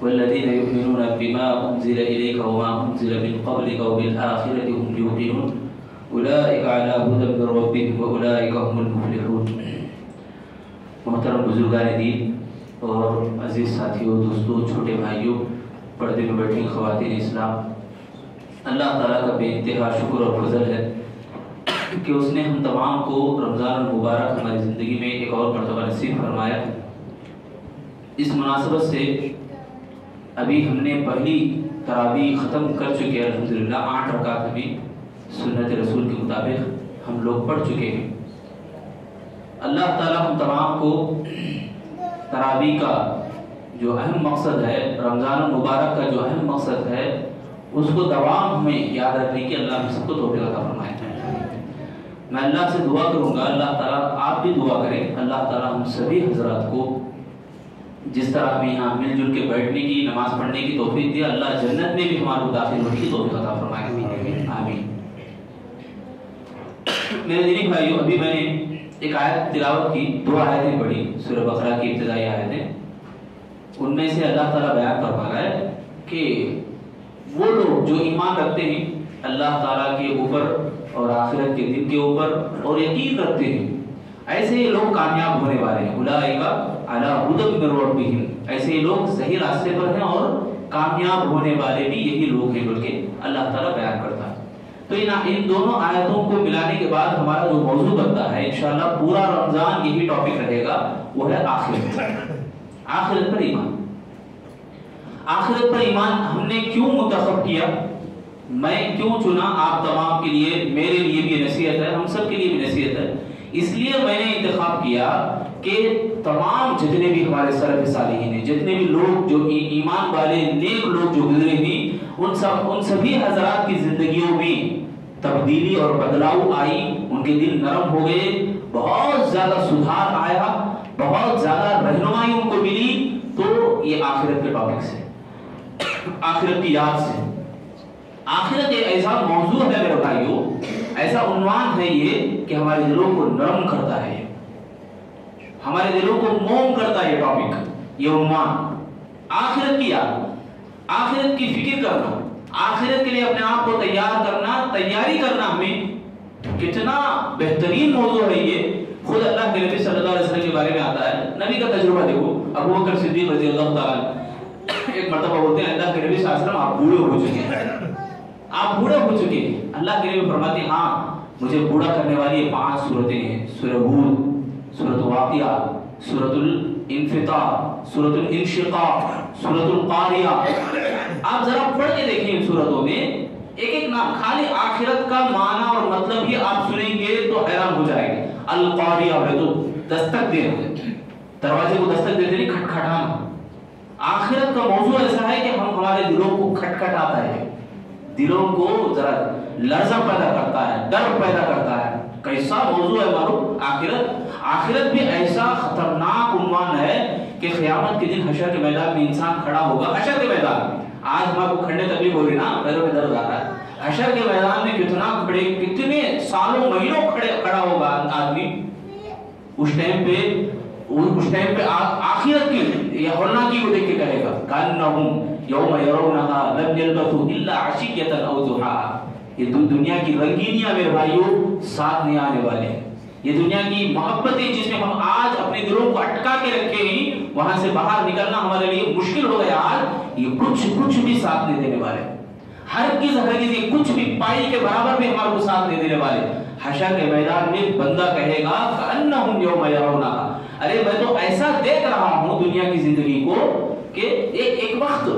والذین یؤمنون بما انزل الیک وما انزل من قبلک وبالآخرة هم یوقنون اولئک علی ھدی من ربہم واولئک هم المفلحون۔ محترم بزرگان دین اور عزیز ساتھیوں، دوستوں، چھوٹے بھائیوں، پردے میں بیٹھی خواتین اسلام، اللہ تعالیٰ کا بے انتہا شکر اور فضل ہے کہ اس نے ہم تمام کو رمضان المبارک ہماری زندگی میں ایک اور مرتبہ نصیب فرمایا۔ اس مناسبت سے ابھی ہم نے پہلی تراویح ختم کر چکے ہیں، الحمدللہ 8 رکعت ابھی سنت رسول کے مطابق ہم لوگ پڑھ چکے ہیں۔ اللہ تعالیٰ ہم تمام کو تراویح کا جو اہم مقصد ہے، رمضان المبارک کا جو اہم مقصد ہے، اس کو دوام ہمیں یاد رکھنے کی اللہ ہم سب کو توفیق عطا فرمائے۔ میں اللہ سے دعا کروں گا، اللہ تعالیٰ آپ بھی دعا کریں، اللہ تعالیٰ ہم سبھی حضرات کو جس طرح ہمیں یہاں مل جل کے بیٹھنے کی، نماز پڑھنے کی توفیق دیا، اللہ جنت میں بھی ہمارے داخل ہونے کی توفیق عطا فرمائے، آمین۔ میرے دینی بھائیوں، ابھی میں نے ایک آیت تلاوت کی، 2 آیتیں پڑھی سورہ بقرہ کی ابتدائی آیتیں، ان میں سے اللہ تعالیٰ بیان فرما رہا ہے کہ وہ لوگ جو ایمان رکھتے ہیں اللہ تعالیٰ کے اوپر اور آخرت کے دن کے اوپر اور یقین رکھتے ہیں، ایسے ہی لوگ کامیاب ہونے والے ہیں۔ اولئک علی ھدی من ربہم، ایسے ہی لوگ صحیح راستے پر ہیں اور کامیاب ہونے والے بھی یہی لوگ ہیں، بلکہ اللہ تعالیٰ بیان کرتا ہے۔ تو ان دونوں آیتوں کو ملانے کے بعد ہمارا جو موضوع بنتا ہے انشاءاللہ پورا رمضان یہی ٹاپک رہے گا، وہ ہے آخرت، آخرت پر ایمان۔ آخرت پر ایمان ہم نے کیوں منتخب کیا، میں کیوں چنا، آپ تمام کے لیے، میرے لیے بھی نصیحت ہے، ہم سب کے لیے بھی نصیحت ہے۔ اس لیے میں نے انتخاب کیا کہ تمام جتنے بھی ہمارے سلف صالحین ہیں، جتنے بھی لوگ جو ایمان والے نیک لوگ جو گزرے ہیں، ان سبھی حضرات کی زندگیوں میں تبدیلی اور بدلاؤ آئی، ان کے دل نرم ہو گئے، بہت زیادہ سدھار آیا، بہت زیادہ رہنمائی ان کو ملی۔ تو یہ آخرت کے ٹاپک سے، آخرت کی یاد سے، آخرت ایک ایسا موضوع ہے میرے بھائیوں، ایسا عنوان ہے یہ کہ ہمارے دلوں کو نرم کرتا ہے، ہمارے دلوں کو موم کرتا ہے یہ ٹاپک، یہ عنوان، آخرت کی یاد، آخرت کی فکر کرنا، آخرت کے لیے اپنے آپ کو تیار کرنا، تیاری کرنا، ہمیں کتنا بہترین موضوع ہے یہ۔ خود اللہ کے نبی صلی اللہ علیہ وسلم کے بارے میں آتا ہے، نبی کا تجربہ دیکھو، ابو بکر صدیق رضی اللہ تعالیٰ ایک مرتبہ بولتے ہیں اللہ کے نبی صلی اللہ علیہ وسلم آپ بوڑھے ہو چکے ہیں، آپ بوڑھے ہو چکے ہیں۔ اللہ کے نبی فرماتے ہیں ہاں مجھے بوڑھا کرنے والی یہ 5 سورتیں ہیں، سورہ ہود، سورۃ واقعہ، سورۃ الانفطار، سورۃ الانشقاق، سورۃ القاریہ۔ آپ ذرا پڑھ کے دیکھیں ان سورتوں میں ایک ایک نام، خالی آخرت کا معنی اور مطلب ہی آپ سنیں گے تو حیران ہو جائیں گے۔ القاریہ ہے تو دستک دینا، دروازے کو دستک دیتے نہیں، کھٹکھٹانا۔ آخرت کا موضوع ایسا ہے کہ ہمارے دلوں کو کھٹکھٹاتا ہے، دلوں کو ذرا لرزہ پیدا کرتا ہے، ڈر پیدا کرتا ہے۔ کیسا موضوع ہے معلوم؟ آخرت بھی ایسا خطرناک عنوان ہے کہ قیامت کے دن حشر کے میدان میں انسان کھڑا ہوگا، حشر کے میدان میں، آج ہمارے کو کھڑنے تکلیف ہو رہی نا، پیروں میں درد آ رہا ہے، حشر کے میدان میں کتنے سالوں مہینوں کھڑا ہوگا آدمی۔ اس ٹائم پہ آخرت کی یا ہولناکی کو دیکھ کے کہے گا کأنہم یوم یرونہا لم یلبثوا الا عشیۃ او ضحاہا۔ یہ دنیا کی رنگینیاں میرے بھائیوں ساتھ نہیں آنے والے ہیں، یہ دنیا کی محبتیں جس میں ہم آج اپنے دلوں کو اٹکا کے رکھے ہیں، وہاں سے باہر نکلنا ہمارے لیے مشکل ہو گیا آج، یہ کچھ بھی ساتھ نہیں دینے والے، ہرگز یہ کچھ بھی پائی کے برابر بھی ہمارے کو ساتھ نہیں دینے والے۔ حشر کے میدان میں بندہ کہے گا کأنہم یوم یرونہا، ارے میں تو ایسا دیکھ رہا ہوں دنیا کی زندگی کو کہ ایک وقت،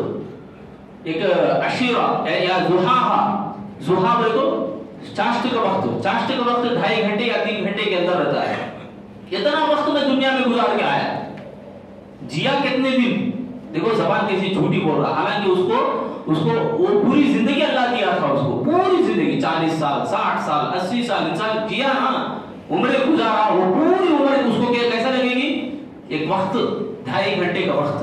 ایک عشیرہ یا ضحیٰ بولے تو چاشت کا وقت، چاشت کا وقت 2.5 گھنٹے یا 3 گھنٹے کے اندر رہتا ہے۔ اتنا وقت میں دنیا میں گزار کے آیا، جیا کتنے دن، دیکھو زبان کیسی جھوٹی بول رہا، حالانکہ اس کو وہ پوری زندگی اللہ دیا تھا، اس کو پوری زندگی 40 سال 60 سال 80 سال انسان جیا نا، عمریں گزارا، وہ پوری عمر اس کو کیسا لگے گی؟ ایک وقت 2.5 گھنٹے کا وقت،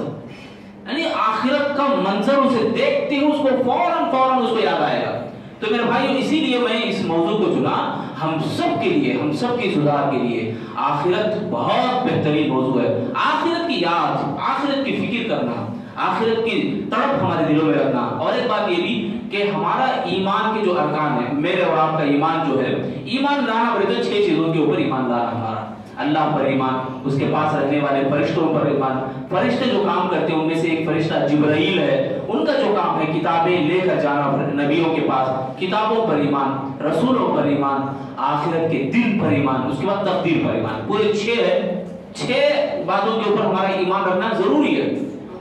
یعنی آخرت کا منظر اسے دیکھتے ہی اس کو فوراً اس کو یاد آئے گا۔ تو میرے بھائیو اسی لیے میں اس موضوع کو چنا، ہم سب کے لیے، ہم سب کی سدھار کے لیے آخرت بہت بہترین موضوع ہے۔ آخرت کی یاد، آخرت کی فکر کرنا، آخرت کی تڑپ ہمارے دلوں میں رکھنا. اور ایک بات یہ بھی کہ ہمارا ایمان کے جو ارکان ہیں، میرے اور آپ کا ایمان جو ہے، ایمان لانا بڑے تو 6 چیزوں کے اوپر ایمان لانا ہمارا. اللہ پر ایمان، اس کے پاس رہنے والے فرشتوں پر ایمان. فرشتے جو کام کرتے ہیں ان میں سے ایک فرشتہ جبرائیل ہے، ان کا جو کام ہے کتابیں لے کر جانا نبیوں کے پاس، کتابوں پر ایمان، رسولوں پر ایمان، آخرت کے دن پر ایمان، اس کے بعد تقدیر پر ایمان. پورے 6 ہے، 6 باتوں کے اوپر ہمارا ایمان رکھنا ضروری ہے.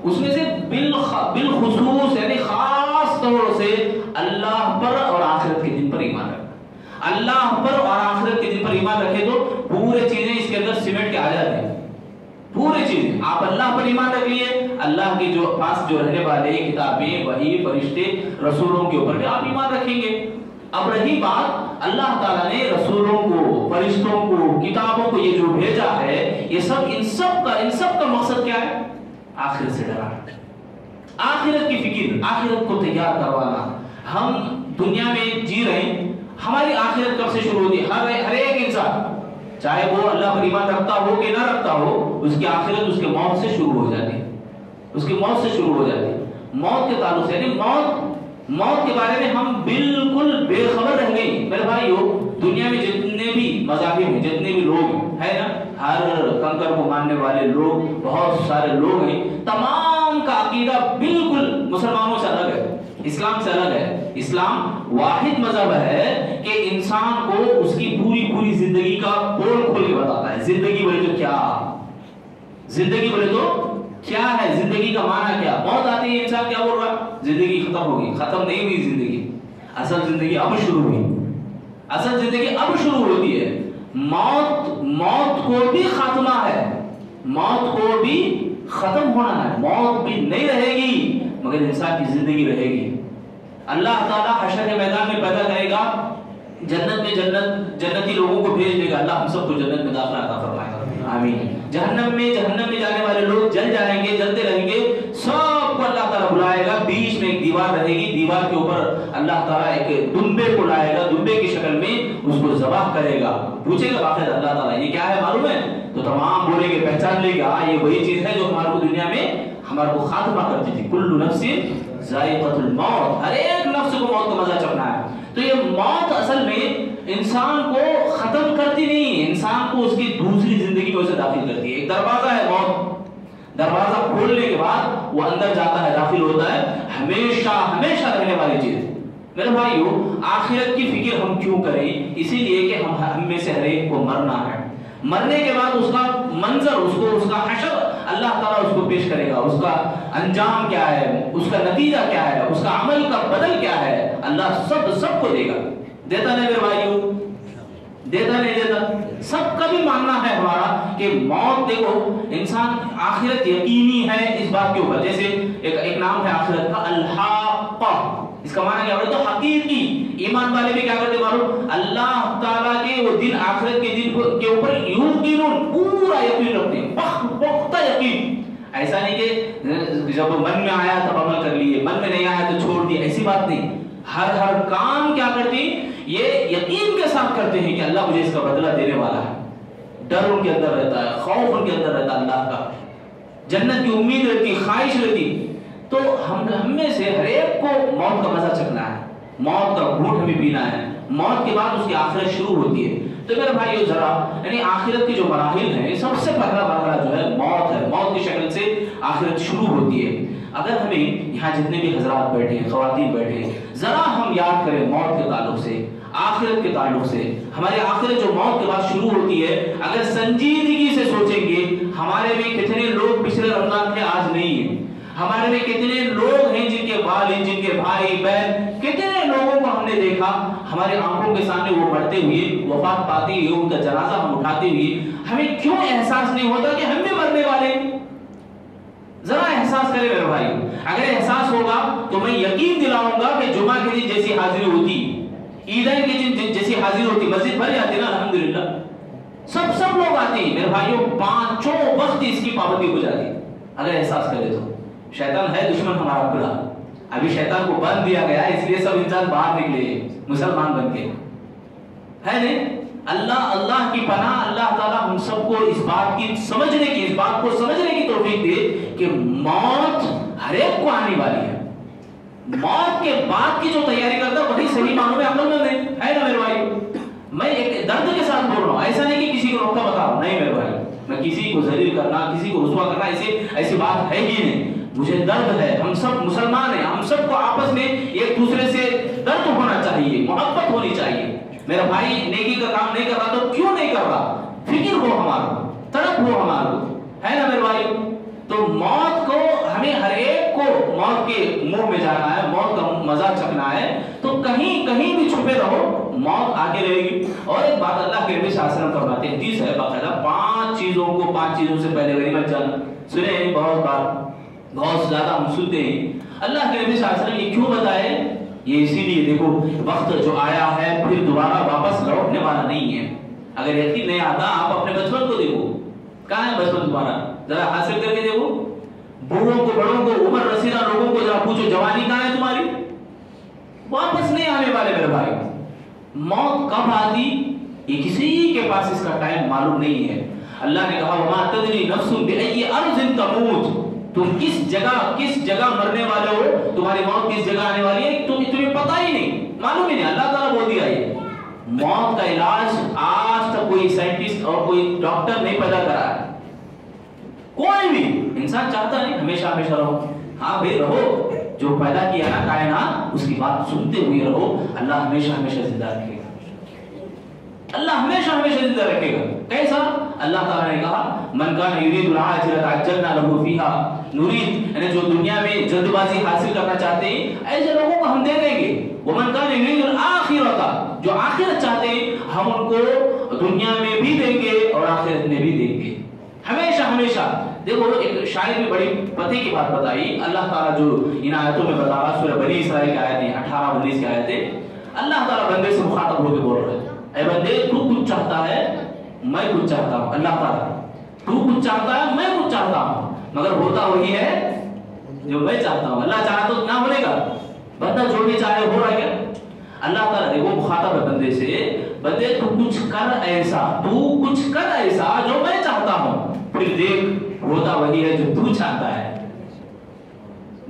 اس میں سے بالخصوص یعنی خاص طور سے اللہ پر اور آخرت کے دن پر ایمان رکھنا. اللہ پر اور آخرت کے دن پر ایمان رکھے تو پورے چیزیں اس کے اندر سمٹ کے آ جاتے ہیں. پورے چیزیں آپ اللہ پر ایمان رکھ لیے، اللہ کے جو پاس جو رہنے والے کتابیں، وحی، فرشتے، رسولوں کے اوپر بھی آپ ایمان رکھیں گے. اب رہی بات اللہ تعالیٰ نے رسولوں کو، فرشتوں کو، کتابوں کو یہ جو بھیجا ہے، یہ سب ان سب کا مقصد کیا ہے؟ آخرت سے ڈرانا، آخرت کی فکر، آخرت کو تیار کروانا. ہم دنیا میں جی رہے ہیں، ہماری آخرت کب سے شروع ہوتی ہے؟ ہر ایک انسان چاہے وہ اللہ پر ایمان رکھتا ہو کہ نہ رکھتا ہو، اس کی آخرت اس کے موت سے شروع ہو جاتی ہے. اس کی موت سے شروع ہو جاتی ہے. موت کے تعلق سے یعنی موت کے بارے میں ہم بالکل بے خبر رہ گئے. میرے بھائیو، دنیا میں جتنے بھی مذاہب ہیں، جتنے بھی لوگ ہیں نا، ہر کنکر کو ماننے والے لوگ، بہت سارے لوگ ہیں، تمام کا عقیدہ بالکل مسلمانوں سے الگ ہے، اسلام سے الگ ہے. اسلام واحد مذہب ہے کہ انسان کو اس کی پوری زندگی کا پول کھول کے بتاتا ہے. زندگی بولے تو کیا، زندگی بولے تو کیا ہے، زندگی کا معنی کیا. موت آتی ہے، انسان کیا بول رہا ہے؟ زندگی ختم ہوگی. ختم نہیں ہوئی زندگی، اصل زندگی اب شروع ہوئی. اصل زندگی اب شروع ہوتی ہے. موت کو بھی خاتمہ ہے، موت کو بھی ختم ہونا ہے. موت بھی نہیں رہے گی مگر انسان کی زندگی رہے گی. اللہ تعالیٰ حشر کے میدان میں پیدا کرے گا، جنت میں جنتی لوگوں کو بھیج دے گا. اللہ ہم سب کو جنت میں داخلہ عطا فرمائے. آمین. جہنم میں جانے والے لوگ جل جائیں گے، جلتے رہیں گے. سب کو اللہ تعالیٰ بلائے گا. بیچ میں ایک دیوار رہے گی، دیوار کے اوپر اللہ تعالیٰ ایک دمبے کو لائے گا، دمبے کی شکل میں اس کو ذبح کرے گا. پوچھے گا باقاعدہ اللہ تعالیٰ یہ کیا ہے معلوم ہے؟ تو تمام بولیں گے، پہچان لے گا یہ وہی چیز ہے جو ہمارے کو دنیا میں ہمارے کو خاتمہ کرتی تھی. کل نفس ذائقۃ الموت، ہر ایک نفس کو موت کا مزہ چکھنا ہے. تو یہ موت اصل میں انسان کو ختم کرتی نہیں، انسان کو اس کی دوسری زندگی میں اسے داخل کرتی ہے. ایک دروازہ ہے موت، دروازہ کھولنے کے بعد وہ اندر جاتا ہے، داخل ہوتا ہے. ہمیشہ رہنے والی چیز. میرے بھائیو، آخرت کی فکر ہم کیوں کریں؟ اسی لیے کہ ہم میں سے ہر ایک کو مرنا ہے. مرنے کے بعد اس کا منظر، اس کا حشر اللہ تعالیٰ اس کو پیش کرے گا. اس کا انجام کیا ہے، اس کا نتیجہ کیا ہے، اس کا عمل کا بدل کیا ہے، اللہ سب کو دے گا. دیتا نہیں میرے بھائیو، دیتا نہیں دیتا. سب کا بھی ماننا ہے ہمارا کہ موت، دیکھو انسان آخرت یقینی ہے اس بات کے اوپر. جیسے ایک نام ہے آخرت کا الحاقہ، اس کا معنی کیا ہے؟ تو حقیقی. ایمان والے بھی کیا کرتے معلوم؟ اللہ تعالیٰ کے وہ دن، آخرت کے دن کے اوپر یقیناً پورا یقین رکھتے ہیں، پختہ یقین. ایسا نہیں کہ جب من میں آیا تب عمل کر لیے، من میں نہیں آیا تو چھوڑ دیا، ایسی بات نہیں. ہر کام کیا کرتے ہیں؟ یہ یقین کے ساتھ کرتے ہیں کہ اللہ مجھے اس کا بدلہ دینے والا ہے. ڈر ان کے اندر رہتا ہے، خوف ان کے اندر رہتا ہے اللہ کا، جنت کی امید رہتی، خواہش رہتی. تو ہم میں سے ہر ایک کو موت کا مزہ چکھنا ہے، موت کا گھونٹ ہمیں پینا ہے. موت کے بعد اس کی آخرت شروع ہوتی ہے. تو میرے بھائیو ذرا یعنی آخرت کی جو مراحل ہیں، سب سے پہلا مرحلہ جو ہے موت ہے. موت کی شکل سے آخرت شروع ہوتی ہے. اگر ہمیں یہاں جتنے بھی حضرات بیٹھے ہیں، خواتین بیٹھے ہیں، ذرا ہم یاد کریں موت کے تعلق سے، آخرت کے تعلق سے. ہماری آخرت جو موت کے بعد شروع ہوتی ہے، اگر سنجیدگی سے سوچیں گے، ہمارے میں کتنے لوگ پچھلے رمضان کے آج نہیں ہیں. ہمارے میں کتنے لوگ ہیں جن کے والد، جن کے بھائی بہن، کتنے لوگوں کو ہم نے دیکھا ہمارے آنکھوں کے سامنے وہ مرتے ہوئے، وفات پاتے ہوئے، ان کا جنازہ ہم اٹھاتے ہوئے. ہمیں کیوں احساس نہیں ہوتا کہ ہم بھی مرنے والے؟ ذرا احساس کرے میرے بھائی. اگر احساس ہوگا تو میں یقین دلاؤں گا کہ جمعہ کے دن جیسی حاضری ہوتی، عیدین کے دن جیسی حاضری ہوتی، مسجد بھر جاتی نا الحمدللہ. سب لوگ آتے ہیں میرے بھائیوں، پانچوں وقت اس کی پابندی ہو جاتی اگر احساس کرے تو. شیطان ہے دشمن ہمارا بڑا. ابھی شیطان کو بند دیا گیا ہے، اس لیے سب انسان باہر نکلے مسلمان بن کے، ہے نہیں؟ اللہ کی پناہ، اللہ تعالیٰ ہم سب کو اس بات کو سمجھنے کی توفیق دے کہ موت ہر ایک کو آنے والی ہے. موت کے بعد کی جو تیاری کرتا ہے وہی صحیح معنوں میں عمل مند ہے نا میرے بھائی. میں ایک درد کے ساتھ بول رہا ہوں, ایسا نہیں کہ کسی کو نقطہ بتا رہا ہوں, نہیں میرے بھائی, میں کسی کو ذلیل کرنا, کسی کو رسوا کرنا ایسی بات ہے ہی نہیں. مجھے درد ہے, ہم سب مسلمان ہیں, ہم سب کو آپس میں ایک دوسرے سے درد ہونا چاہیے, محبت ہونی چاہیے. میرا بھائی نیکی کا کام نہیں کر رہا تو کیوں نہیں کر رہا, فکر ہو ہمارا, تڑپ ہو ہمارا, ہے نا میرے بھائی. تو موت کو ہمیں ہر ایک کو موت کے منہ میں جانا ہے, موت کا مزہ چکھنا ہے. تو کہیں بھی چھپے رہو, موت آگے رہے گی. اور ایک بات اللہ کے نبی صلی اللہ علیہ وسلم فرماتے ہیں, حدیث ہے باقاعدہ, 5 چیزوں سے پہلے غنیمت جانا. سنے ہیں بہت بار, بہت زیادہ ہم سنتے ہیں. اللہ کے نبی صلی اللہ علیہ وسلم یہ کیوں بتائے, یہ اسی لیے دیکھو وقت جو آیا ہے پھر دوبارہ واپس لوٹنے والا نہیں ہے. اگر یقین نہیں آتا آپ اپنے بچپن کو دیکھو, کہاں ہے بچپن تمہارا, ذرا حاصل کر کے دیکھو. بوڑھوں کو, بڑوں کو, عمر رسیدہ لوگوں کو ذرا پوچھو جوانی کہاں ہے تمہاری, واپس نہیں آنے والے میرے بھائی. موت کب آتی یہ کسی کے پاس اس کا ٹائم معلوم نہیں ہے. اللہ نے کہا وما تدری نفس بأي ارض تموت, تم کس جگہ مرنے والے ہو, تمہاری موت کس جگہ آنے والی ہے تمہیں پتہ ہی نہیں, معلوم ہی نہیں. اللہ تعالیٰ بول دیا یہ موت کا علاج آج تک کوئی سائنٹسٹ اور کوئی ڈاکٹر نہیں پیدا کرا ہے. کوئی بھی انسان چاہتا نہیں ہمیشہ رہو, ہاں بھائی رہو, جو پیدا کیا نا کائنات اس کی بات سنتے ہوئے رہو. اللہ ہمیشہ زندہ رکھے گا, اللہ ہمیشہ زندہ رکھے گا. کیسا, اللہ تعالیٰ نے کہا من کان یرید العاجلۃ عجلنا له فیها نرید, یعنی جو دنیا میں جلد بازی حاصل کرنا چاہتے ہیں ایسے لوگوں کو ہم دے دیں گے. ومن کان یرید الآخرۃ, جو آخرت چاہتے ہیں ہم ان کو دنیا میں بھی دیں گے اور آخرت میں بھی دیں گے. ہمیشہ دیکھو ایک شاعر نے بڑی پتے کی بات بتائی. اللہ تعالیٰ جو ان آیتوں میں بتا رہا, سورہ بنی اسرائیل کی آیتیں 18-19 کی آیتیں, اللہ تعالیٰ بندے سے مخاطب ہو کے بول رہے ہیں, اے بندے تو کچھ چاہتا ہے میں کچھ چاہتا ہوں. اللہ تعالیٰ تو کچھ چاہتا ہے میں کچھ چاہتا ہوں, مگر ہوتا وہی ہے جو میں چاہتا ہوں. اللہ چاہا تو نہ بولے گا, بندہ جو بھی چاہے ہو رہا ہے کیا. اللہ تعالیٰ دیکھو مخاطب ہے بندے سے, بندے تو کچھ کر ایسا جو میں چاہتا ہوں, پھر دیکھ ہوتا وہی ہے جو تو چاہتا ہے.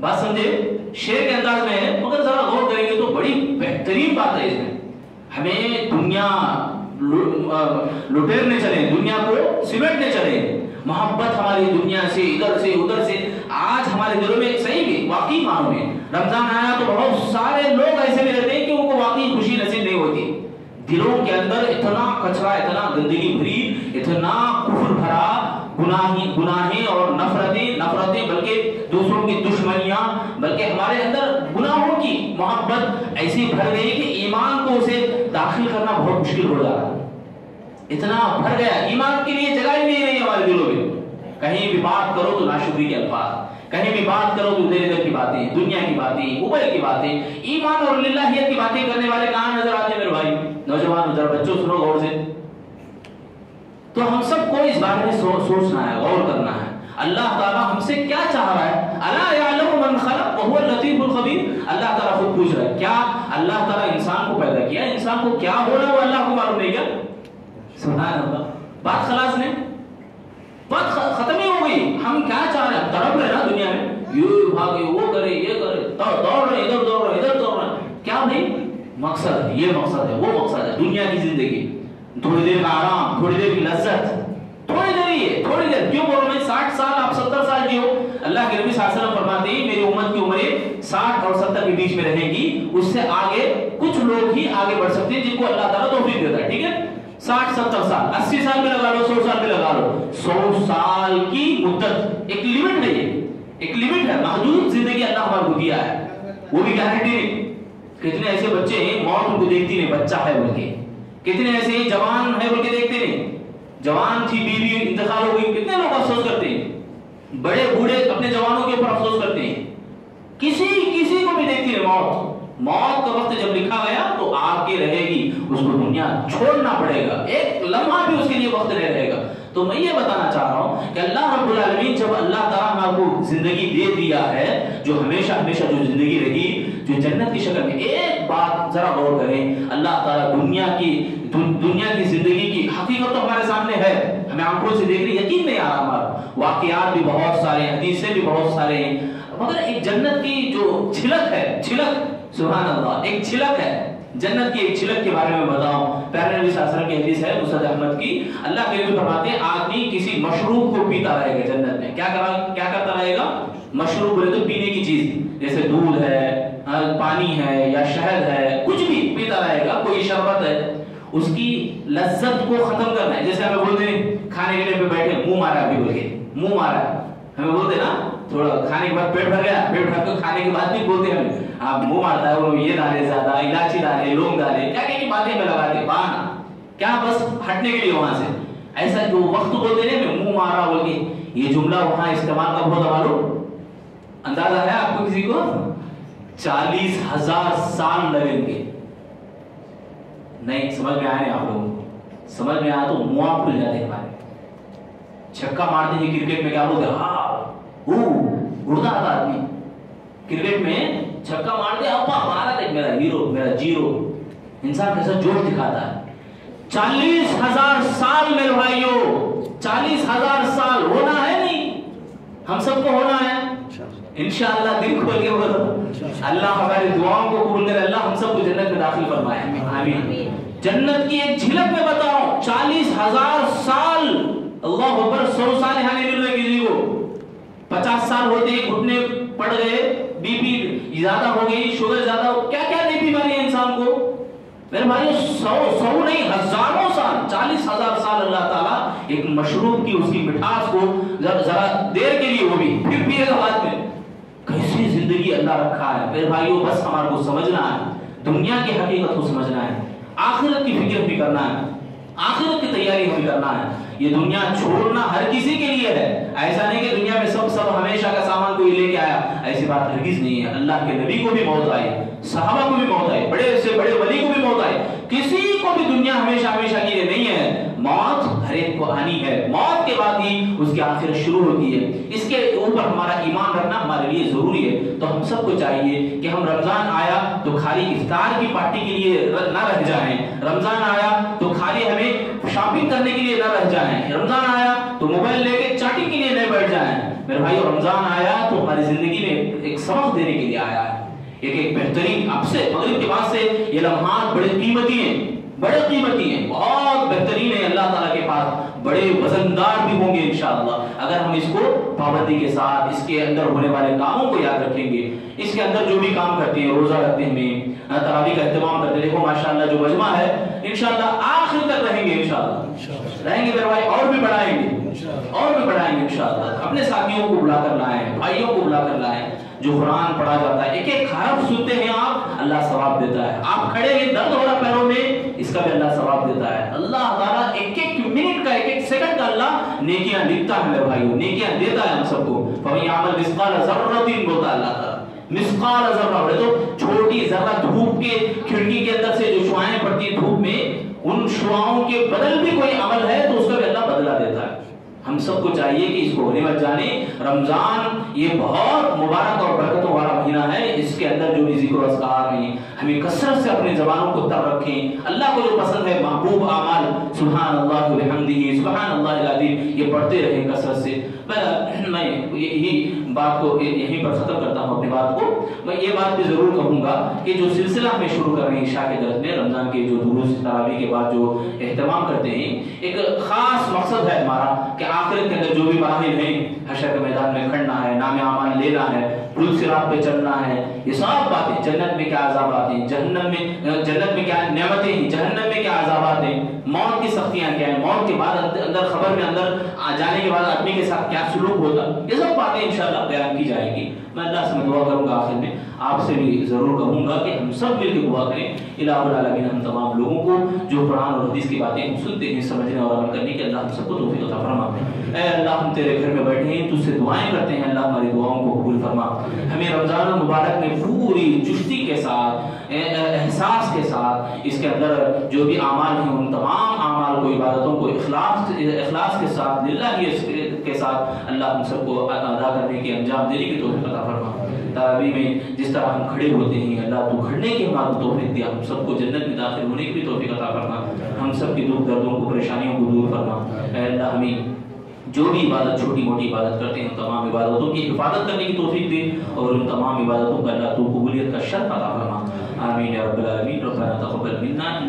بات سمجھے, شعر کے انداز میں ہے, مگر ذرا غور کریں گے تو بڑی بہترین بات ہے اس میں. ہمیں دنیا لٹیرنے چلے, دنیا کو سمیٹنے چلے, محبت ہماری دنیا سے ادھر سے آج ہمارے دلوں میں صحیح بھی واقعی معنوں میں رمضان آیا تو بہت سارے لوگ ایسے بھی رہتے ہیں کہ ان کو واقعی خوشی نصیب نہیں ہوتی. دلوں کے اندر اتنا کچرا, اتنا گندگی بھری, اتنا کفر بھرا, گناہیں اور نفرتیں بلکہ دوسروں کی دشمنیاں, بلکہ ہمارے اندر گناہوں کی محبت ایسی بھر گئی کہ ایمان کو اسے داخل کرنا بہت مشکل ہو جا رہا ہے. اتنا بھر گیا, ایمان کے لیے جگہ ہی نہیں رہی ہمارے دلوں میں. کہیں بھی بات کرو تو ناشکری کے الفاظ, کہیں بھی بات کرو تو ادھر ادھر کی باتیں, دنیا کی باتیں, موبائل کی باتیں, ایمان اور للہیت کی باتیں کرنے والے کہاں نظر آتے ہیں میرے بھائی. نوجوان ادھر, بچوں سنو غور سے. تو ہم سب کو اس بارے میں سوچنا ہے, غور کرنا ہے. اللہ تعالیٰ ہم سے کیا چاہ رہا ہے. الا یعلم من خلق وهو اللطیف الخبیر. اللہ تعالیٰ خود پوچھ رہا ہے, کیا اللہ تعالیٰ انسان کو پیدا کیا, انسان کو کیا ہونا وہ اللہ کو معلوم نہیں کیا. سبحان اللہ, بات خلاص نہیں, بات ختم ہی ہو گئی. ہم کیا چاہ رہے ہیں, تڑپ رہے نا دنیا میں, یہ بھاگے, وہ کرے, یہ کرے, دوڑ رہے, ادھر دوڑ رہے, ادھر دوڑ رہے. کیا بھائی مقصد ہے, یہ مقصد ہے, وہ مقصد ہے. دنیا کی زندگی, تھوڑی دیر کا آرام, تھوڑی دیر کی لذت, تھوڑی دیر ہی ہے, تھوڑی دیر. کیوں بول رہے ہیں 60 سال آپ 70 سال کی ہو. اللہ کے نبی صلی اللہ علیہ وسلم فرماتے ہیں میری امت کی عمریں 60 اور 70 کے بیچ میں رہے گی. اس سے آگے کچھ لوگ ہی آگے بڑھ سکتے ہیں جن کو اللہ تعالیٰ توفیق دیتا ہے. ٹھیک ہے, 60-70 سال, 80 سال میں لگا لو, 100 سال میں لگا لو. 100 سال کی مدت ایک لیمٹ ہے, ایک لیمٹ ہے, محدود زندگی اللہ ہمارے کو دیا ہے, وہ بھی گارنٹی نہیں. کتنے ایسے بچے ہیں موت ان کو دیکھتی نہیں, بچہ ہے بول کے. کتنے ایسے ہیں جوان ہے بول کے دیکھتے نہیں, جوان تھی بیوی انتقال ہو گئی, کتنے لوگ افسوس کرتے ہیں. بڑے بوڑھے اپنے جوانوں کے اوپر افسوس کرتے ہیں. کسی کو بھی دیکھتی نہیں موت. موت کا وقت جب لکھا گیا تو آ کے رہے گی, اس کو دنیا چھوڑنا پڑے گا, ایک لمحہ بھی اس کے لیے وقت نہیں رہے گا. تو میں یہ بتانا چاہ رہا ہوں کہ اللہ رب العالمین جب اللہ تعالیٰ نے آپ کو زندگی دے دیا ہے جو ہمیشہ جو زندگی رہی, جو جنت کی شکل میں, ایک بات ذرا غور کریں, اللہ تعالیٰ دنیا کی زندگی کی حقیقت تو ہمارے سامنے ہے, ہمیں آنکھوں سے دیکھ رہی, یقین نہیں آ رہا ہمارا. واقعات بھی بہت سارے ہیں, حدیثیں بھی بہت سارے ہیں, مگر ایک جنت کی جو چھلک ہے، چھلک، سبحان اللہ، ایک چھلک ہے جنت کی، ایک چھلک کے بارے میں بتاؤں. پیارے نبی صلی اللہ علیہ وسلم کی حدیث ہے مسند احمد کی، اللہ کے نبی فرماتے ہیں آدمی کسی مشروب کو پیتا رہے گا جنت میں. کیا کرتا رہے گا؟ مشروب بولے تو پینے کی چیز، جیسے دودھ ہے، پانی ہے یا شہد ہے، کچھ بھی پیتا رہے گا، کوئی شربت ہے. اس کی لذت کو ختم کرنا ہے. جیسے ہمیں بولتے ہیں کھانے کے لیے بیٹھے منہ مارا، ابھی بول کے منہ مارا، ہمیں بولتے نا تھوڑا کھانے کے بعد پیٹ بھر گیا، پیٹ بھر کے کھانے کے بعد بھی بولتے ہیں آپ منہ مارتا ہے، وہ یہ ڈالے زیادہ، الائچی ڈالے، لونگ ڈالے، کیا کیا باتیں میں لگاتے بہانا، کیا بس ہٹنے کے لیے وہاں سے. ایسا جو وقت بولتے ہیں میں منہ مارا بول کے، یہ جملہ وہاں استعمال کب ہوتا معلوم؟ اندازہ ہے آپ کو کسی کو؟ 40,000 سال لگیں گے. نہیں سمجھ میں آئے آپ لوگوں کو؟ سمجھ میں آیا تو منہ کھل جاتے ہیں ہمارے. چھکا مارتے ہیں کرکٹ میں، کیا بولتے ہیں؟ ہاں اڑتا تھا آدمی کرکٹ میں، چھکا مارتے ابا مارا تھا، میرا ہیرو، میرا جیرو. انسان کیسا جوش دکھاتا ہے. 40,000 سال میرے بھائیوں، 40,000 سال ہونا ہے نہیں؟ ہم سب کو ہونا ہے انشاءاللہ. دل کھول کے بولو اللہ ہماری دعاؤں کو قبول کرے، اللہ ہم سب کو جنت میں داخل فرمائے، آمین. جنت کی ایک جھلک میں بتاؤں، 40,000 سال. اللہ اکبر. 100 سال یہاں نہیں مل رہے کسی کو. 50 سال ہوتے گھٹنے پڑ گئے، بی پی زیادہ ہو گئی، شوگر زیادہ ہو، کیا کیا نہیں بیماری ہے انسان کو میرے بھائی. 100 نہیں ہزاروں سال، 40,000 سال اللہ تعالیٰ ایک مشروب کی اس کی مٹھاس کو ذرا دیر کے لیے، وہ بھی پھر پیے گا بعد میں. کیسی زندگی اللہ رکھا ہے میرے بھائیوں. بس ہمارے کو سمجھنا ہے، دنیا کی حقیقت کو سمجھنا ہے، آخرت کی فکر بھی کرنا ہے، آخرت کی تیاری بھی کرنا ہے. یہ دنیا چھوڑنا ہر کسی کے لیے ہے. ایسا نہیں کہ دنیا میں سب ہمیشہ کا سامان کوئی لے کے آیا، ایسی بات ہرگز نہیں ہے. اللہ کے نبی کو بھی موت آئی، صحابہ کو بھی موت آئی، بڑے سے بڑے ولی کو بھی موت آئی. کسی کو بھی دنیا ہمیشہ کے لیے نہیں ہے. موت ہر ایک کو آنی ہے. موت کے بعد ہی اس کی آخرت شروع ہوتی ہے. اس کے اوپر ہمارا ایمان رکھنا ہمارے لیے ضروری ہے. تو ہم سب کو چاہیے کہ ہم رمضان آیا تو خالی افطار کی پارٹی کے لیے نہ رہ جائیں. رمضان آیا تو خالی ہمیں شاپنگ کرنے کے لیے نہ رہ جائیں. رمضان آیا تو موبائل لے کے چیٹنگ کے لیے نہ بیٹھ جائیں. میرے بھائی رمضان آیا تو ہماری زندگی میں ایک سبق دینے کے لیے آیا ہے. ایک بہترین اب سے مغرب کے بعد سے یہ لمحات بڑے قیمتی ہیں، بڑے قیمتی ہیں، بہت بہترین ہیں اللہ تعالیٰ کے پاس، بڑے وزندار بھی ہوں گے انشاءاللہ اگر ہم اس کو پابندی کے ساتھ اس کے اندر ہونے والے کاموں کو یاد رکھیں گے. اس کے اندر جو بھی کام کرتے ہیں، روزہ رکھتے ہیں، تراویح کا اہتمام کرتے ہیں، دیکھو ماشاءاللہ جو مجمع ہے انشاءاللہ آخر تک رہیں گے، انشاءاللہ رہیں گے میرے بھائی، اور بھی بڑھائیں گے، اور بھی بڑھائیں گے انشاءاللہ. اپنے ساتھیوں کو بلا کر لائیں، بھائیوں کو بلا کر لائیں. جو قرآن پڑھا جاتا ہے، ایک ایک حرف سنتے ہیں آپ، اللہ ثواب دیتا ہے. آپ کھڑے ہیں، درد ہو رہا پیروں میں، اس کا بھی اللہ ثواب دیتا ہے. اللہ تعالیٰ ایک ایک منٹ کا، ایک ایک سیکنڈ کا اللہ نیکیاں لکھتا ہے میرے بھائیوں، نیکیاں دیتا ہے ہم سب کو. فَمَن يَعْمَلْ مِثْقَالَ ذَرَّةٍ بولتا ہے اللہ تعالیٰ. مثقال ذرہ تو چھوٹی ذرہ دھوپ کے کھڑکی کے اندر سے جو شعاعیں پڑتی ہیں دھوپ میں، ان شعاعوں کے بدل بھی کوئی عمل ہے تو اس کا بھی اللہ بدلہ دیتا ہے. ہم سب کو چاہیے کہ اس کو غنیمت جانے. رمضان یہ بہت مبارک اور برکتوں والا مہینہ ہے. اس کے اندر جو بھی ذکر و اذکار ہیں ہمیں کثرت سے اپنی زبانوں کو تر رکھیں. اللہ کو جو پسند ہے محبوب اعمال سبحان اللہ و بحمدہ سبحان اللہ العظیم یہ پڑھتے رہیں کثرت سے. میں یہی بات کو یہیں پر ختم کرتا ہوں اپنی بات کو. میں یہ بات بھی ضرور کہوں گا کہ جو سلسلہ ہمیں شروع کر رہے ہیں عشاء کے درس میں، رمضان کے جو دروس تراویح کے بعد جو اہتمام کرتے ہیں، ایک خاص مقصد ہے ہمارا کہ آخرت کے اندر جو بھی مراحل ہیں، حشر کے میدان میں کھڑنا ہے، نام اعمال لینا ہے، پل صراط پہ چلنا ہے، یہ سب باتیں، جنت میں کیا عذابات ہیں، جنت میں کیا نعمتیں ہیں، جہنم میں کیا عذابات ہیں، موت کی سختیاں کیا ہیں، موت کے بعد اندر خبر میں اندر جانے کے بعد آدمی کے ساتھ کیا سلوک ہوتا، یہ سب باتیں انشاءاللہ بیان کی جائے گی. میں اللہ سے دعا کروں گا آخر میں، آپ سے بھی ضرور کہوں گا کہ ہم سب مل کے دعا کریں الہ العالمین ہم تمام لوگوں کو جو قرآن اور حدیث کی باتیں ہم سنتے ہیں سمجھنے اور عمل کرنے کے اللہ ہم سب کو توفیق عطا فرما. اے اللہ ہم تیرے گھر میں بیٹھے ہیں، تجھ سے دعائیں کرتے ہیں، اللہ ہماری دعاؤں کو قبول فرما. ہمیں رمضان المبارک میں پوری چستی کے ساتھ، احساس کے ساتھ اس کے اندر جو بھی اعمال ہیں ان تمام اعمال کو، عبادتوں کو اخلاص کے ساتھ، للہ کے ساتھ اللہ ہم سب کو ادا کرنے کی، انجام دینے کی توفیق عطا فرما. تراویح میں جس طرح ہم کھڑے ہوتے ہیں اللہ تو کھڑنے کی ہمارا توفیق دیا، ہم سب کو جنت میں داخل ہونے کی بھی توفیق عطا فرما. ہم سب کی دکھ دردوں کو، پریشانیوں کو دور فرما. اے اللہ ہمیں جو بھی عبادت چھوٹی موٹی عبادت کرتے ہیں تمام عبادتوں کی حفاظت کرنے کی توفیق دے اور ان تمام عبادتوں کا اللہ تو قبولیت کا شرط عطا فرما. آمین یا رب العالمین. ربنا تقبل منا